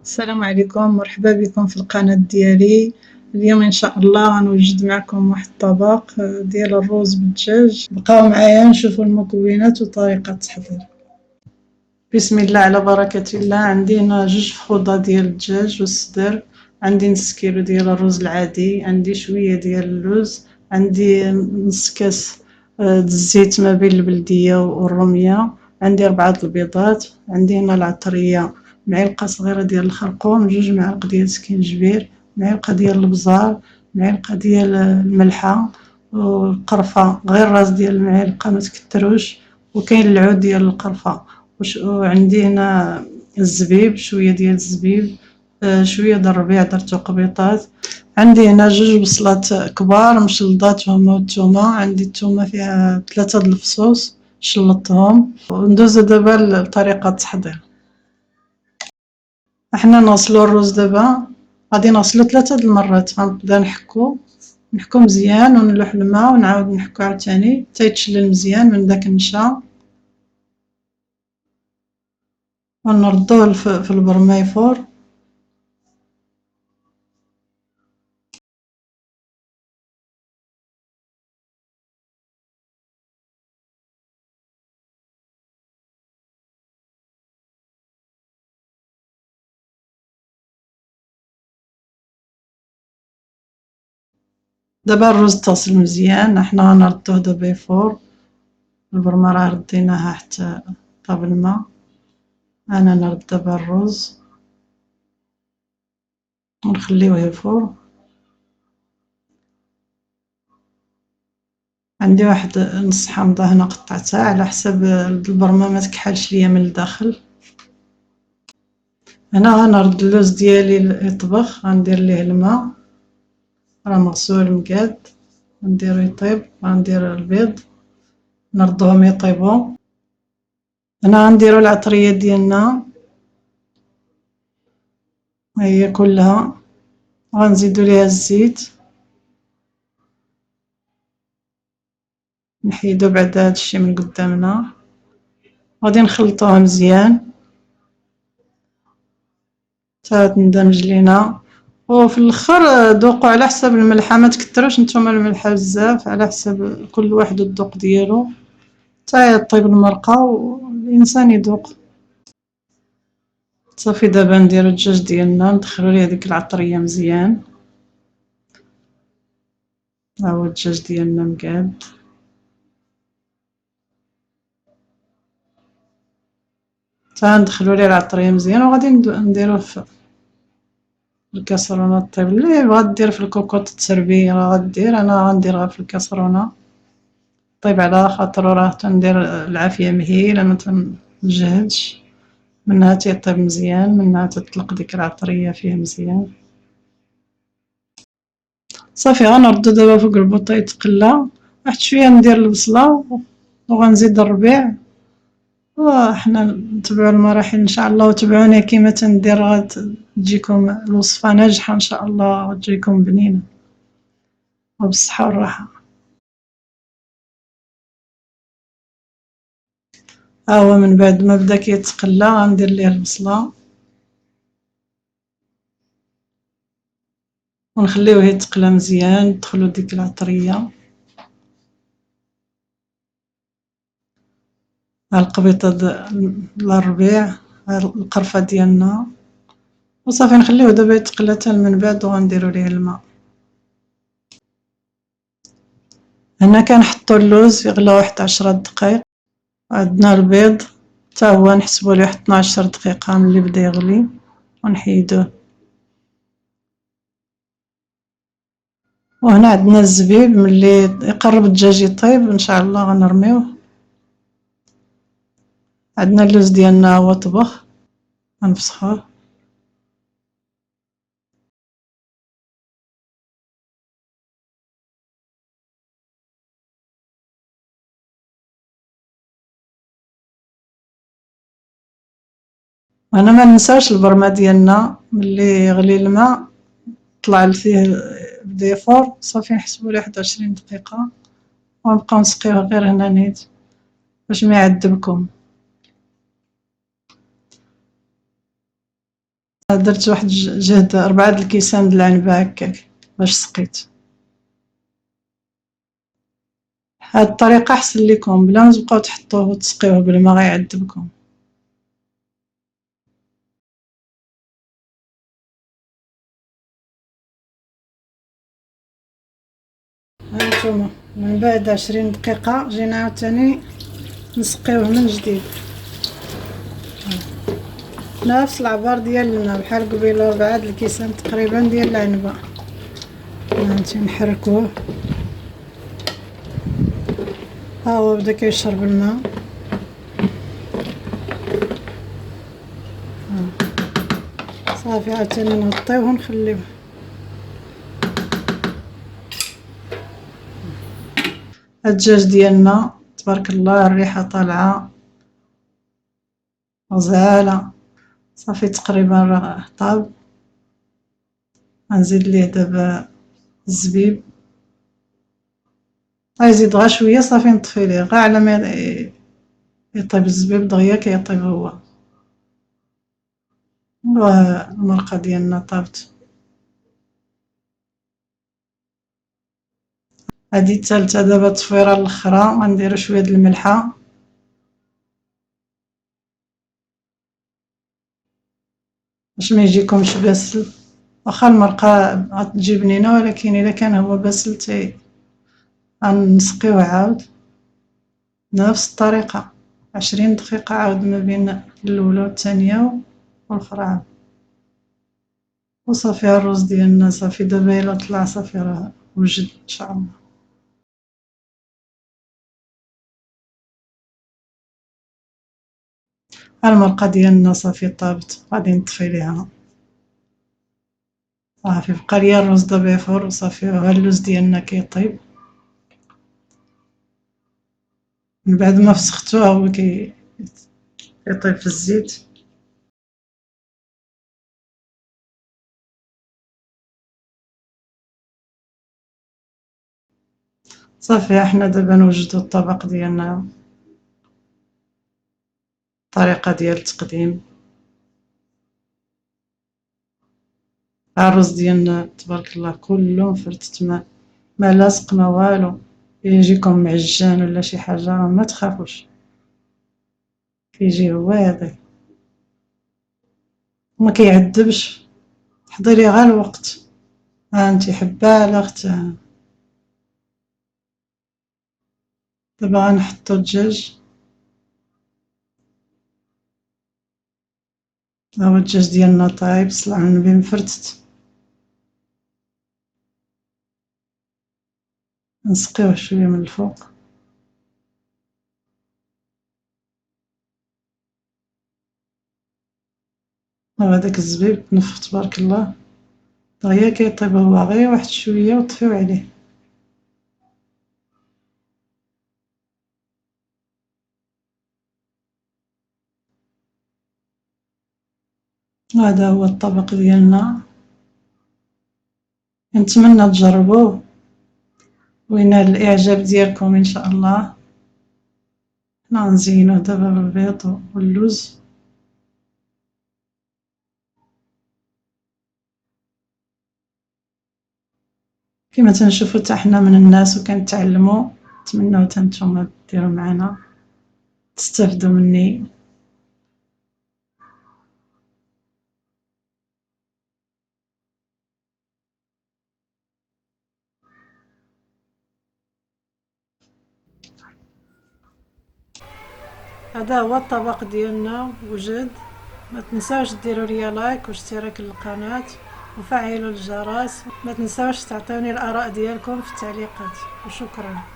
السلام عليكم، مرحبا بكم في القناة ديالي. اليوم إن شاء الله غنوجد معكم واحد الطبق ديال الرز بالدجاج. بقاو معايا نشوفوا المكونات وطريقة التحضير. بسم الله على بركة الله. عندي هنا 2 فخوضة ديال الدجاج والصدر، عندي نص كيلو ديال الرز العادي، عندي شوية ديال اللوز، عندي نص كاس الزيت ما بين البلدية والرومية، عندي 4 البيضات، عندي هنا العطرية، معلقة صغيرة ديال الخرقوم، 2 معالق ديال السكينجبير، معلقة ديال البزار، معلقة ديال الملحة، والقرفة غير راس ديال المعلقة ما تكتروش، وكاين العود ديال القرفة، وعندي هنا الزبيب، شوية ديال الزبيب، شوية د الربيع درتو قبيطات، عندي هنا 2 بصلات كبار مشلضات هما والثومة، عندي الثومة فيها 3 د الفصوص شلطتهم. وندوزو دابا لطريقة التحضير. احنا نغسلو الرز دابا، غادي نغسلو 3 د المرات، غنبدا نحكو مزيان ونلوح الماء ونعاود نحكو عاوتاني حتى يتشلل مزيان من داك النشا، ونردوه في البرميفور. دابا الرز تصل مزيان، احنا غنردوه دابا يفور. البرمة راه رديناها حتى طاب الماء. انا نرد دابا الرز ونخليوه يفور. عندي واحد نص حامضة هنا قطعتها على حسب البرمة ما تكحلش ليا من الداخل. هنا غنرد اللوز ديالي يطبخ، غندير ليه الماء راه مغسول مقاد، نديرو يطيب، غندير البيض نردوهم يطيبو. هنا غنديرو العطرية ديالنا هي كلها، غنزيدو ليها الزيت، نحيدو بعد هادشي من قدامنا، غادي نخلطوها مزيان حتى تندمج لينا. وفي الاخر ذوقوا على حسب الملحه، ما تكتروش نتوما الملحه بزاف، على حسب كل واحد الذوق ديالو حتى طيب المرقه والانسان يذوق. صافي دابا نديرو الدجاج ديالنا، ندخلو ليه ديك العطريه مزيان. ها هو الدجاج ديالنا مقاد، حتى ندخلو ليه العطريه مزيان، وغادي نديروه في الكاسرونه طيب. اللي بغات دير في الكوكوط تسربي راه غدير، انا غندير غير في الكاسرونه طيب على خاطر راه تندير العافيه مهيله ما تنجهدش منها، تيطيب مزيان منها تطلق ديك العطريه فيه مزيان. صافي غنردو دابا فوق البوطه يتقلى واحد شويه، ندير البصله وغنزيد الربيع، وحنا نتبعوا المراحل ان شاء الله، وتبعوني كيما تندير غتجيكم الوصفه ناجحه ان شاء الله وتجيكم بنينه وبالصحه والراحه. ها هو من بعد ما بدا كيتقلى غندير ليه البصله ونخليوه يتقلى مزيان، تدخلو ديك العطريه، ها القبيطه د الربيع، ها القرفه ديالنا، وصافي نخليوه دابا يتقلى حتى من بعد وغنديرو ليه الماء. هنا كنحطو اللوز يغلى واحد 10 دقائق. عندنا البيض حتى هو نحسبو ليه واحد 12 دقيقه ملي بدا يغلي ونحيدوه. وهنا عندنا الزبيب، ملي يقرب الدجاج يطيب ان شاء الله غنرميوه. عندنا اللوز ديالنا هو طبخ، غنفسخوه. وانا ما ننساوش البرمه ديالنا، ملي يغلي الماء طلع فيه بدا يفور، صافي نحسبوا ليه 21 دقيقه ونبقاو نسقيوه غير هنا نيت باش ما يعذبكم. درت واحد جهد 4 د الكيسان د العنبة هكاك باش سقيت. هاد الطريقة أحسن ليكم بلا متبقاو تحطوه وتسقيوه بالما غيعذبكم. هانتوما من بعد 20 دقيقة جينا عاوتاني نسقيوه من جديد نفس العبار ديالنا بحال قبيله 4 د الكيسان تقريبا ديال العنبة. هانتي نحركوه ها هو بدا كيشرب الماء. صافي عاوتاني نغطيوه ونخليوه. الدجاج ديالنا تبارك الله الريحة طالعة غزالة. صافي تقريبا راه طاب. غنزيد ليه دابا الزبيب. غيزيد غير شوية صافي نطفي ليه غير على ما يطيب الزبيب دغيا كيطيب هو. المرقة ديالنا طابت. هادي الثالثة دابا التصفيرة الاخرى غنديرو شوية د الملحة باش ما يجيكمش باسل. واخا المرقة غتجي بنينة ولكن الا كان هو باسل غنسقيوه عاود بنفس الطريقة 20 دقيقة عاود ما بين الأولى والثانية والأخرى عاود. وصافي الرز ديالنا صافي دابا إلا طلع صافي راه وجد إن شاء الله. المرقة ديالنا صافي طابت غادي نطفي ليها. صافي بقى ليا الرز دابا يفور وصافي غير اللوز ديالنا كيطيب. من بعد ما فسختوه هو كيطيب في الزيت. صافي حنا دابا نوجدو الطبق ديالنا. الطريقة ديال التقديم الرز ديالنا تبارك الله كله مفرتت ما لاصق ما والو. يجيكم معجان ولا شي حاجة ما تخافوش كيجي هو هذاك وما كيعذبش. حضري غير الوقت. هانتي حبالة اختها. دابا غنحطو الدجاج. ها هو الدجاج ديالنا طايب صلع من النبي مفرتت. نسقيوه شوية من الفوق. هذاك الزبيب تنفخ تبارك الله دغيا كيطيب هو غير واحد شوية وطفيو عليه. هذا هو الطبق ديالنا. نتمنى تجربوه وينال الإعجاب ديالكم إن شاء الله. حنا غنزينوه دابا بالبيض واللوز. كما تنشوفوا حتى حنا من الناس وكنتعلموا. نتمنوا حتى نتوما ديروا معنا تستافدوا مني. هذا هو الطبق ديالنا وجد. ما تنساوش ديروا لي لايك واشتراك للقناة وفعلوا الجرس. ما تنساوش تعطوني الآراء ديالكم في التعليقات وشكرا.